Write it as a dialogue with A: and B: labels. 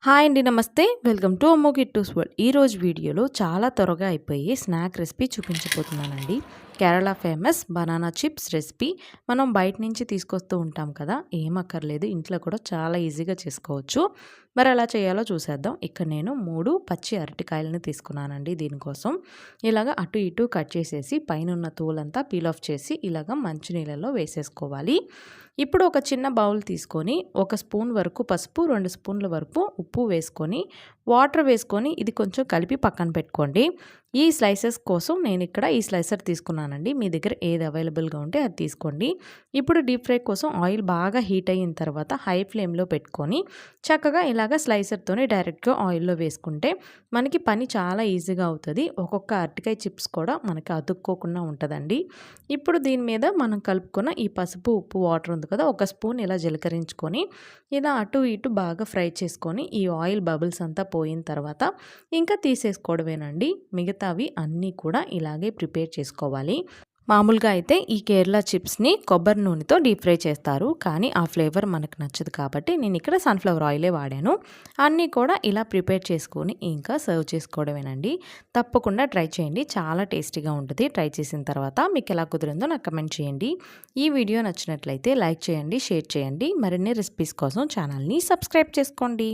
A: Hi అండి. నమస్తే. Welcome to అమ్మో కిట్టూస్ వరల్డ్. ఈరోజు వీడియోలో చాలా త్వరగా అయిపోయి స్నాక్ రెసిపీ చూపించబోతున్నానండి. Kerala famous banana chips recipe. మనం బయట నుంచి తీసుకొస్తూ ఉంటాం కదా, ఏం అక్కర్లేదు, ఇంట్లో కూడా చాలా ఈజీగా చేసుకోవచ్చు. మరి ఎలా చేయాలో చూసేద్దాం. ఇక్కడ నేను 3 పచ్చి అరటికాయలని తీసుకున్నానండి. దీనికోసం ఇలాగ అటు ఇటు కట్ చేసేసి పైన ఉన్న తోలంతా పీల్ ఆఫ్ చేసి ఇలాగ మంచినీళ్ళలో వేసేసుకోవాలి. ఇప్పుడు ఒక చిన్న బౌల్ తీసుకొని 1 స్పూన్ వరకు పసుపు, 2 స్పూన్ల వరకు ఉప్పు వేసుకొని వాటర్ వేసుకొని ఇది కొంచెం కలిపి పక్కన పెట్టుకోండి. ఈ స్లైసెస్ కోసం నేను ఇక్కడ ఈ స్లైసర్ తీసుకున్నానండి. మీ దగ్గర ఏది అవైలబుల్గా ఉంటే అది తీసుకోండి. ఇప్పుడు డీప్ ఫ్రై కోసం ఆయిల్ బాగా హీట్ అయిన తర్వాత హై ఫ్లేమ్లో పెట్టుకొని చక్కగా ఇలాగ స్లైసర్తోనే డైరెక్ట్గా ఆయిల్లో వేసుకుంటే మనకి పని చాలా ఈజీగా అవుతుంది. ఒక్కొక్క అరటికాయ చిప్స్ కూడా మనకి అతుక్కోకుండా ఉంటుందండి. ఇప్పుడు దీని మీద మనం కలుపుకున్న ఈ పసుపు ఉప్పు వాటర్ ఉంది కదా, 1 స్పూన్ ఇలా జీలకరించుకొని ఇలా అటు ఇటు బాగా ఫ్రై చేసుకొని ఈ ఆయిల్ బబుల్స్ అంతా పోయిన తర్వాత ఇంకా తీసేసుకోవడమేనండి. మిగతావి అన్నీ కూడా ఇలాగే ప్రిపేర్ చేసుకోవాలి. మామూలుగా అయితే ఈ కేరళ చిప్స్ని కొబ్బరి నూనెతో డీప్ ఫ్రై చేస్తారు, కానీ ఆ ఫ్లేవర్ మనకు నచ్చదు కాబట్టి నేను ఇక్కడ సన్ఫ్లవర్ ఆయిలే వాడాను. అన్నీ కూడా ఇలా ప్రిపేర్ చేసుకొని ఇంకా సర్వ్ చేసుకోవడమేనండి. తప్పకుండా ట్రై చేయండి, చాలా టేస్టీగా ఉంటుంది. ట్రై చేసిన తర్వాత మీకు ఎలా కుదిరిందో నాకు కమెంట్ చేయండి. ఈ వీడియో నచ్చినట్లయితే లైక్ చేయండి, షేర్ చేయండి. మరిన్ని రెసిపీస్ కోసం ఛానల్ని సబ్స్క్రైబ్ చేసుకోండి.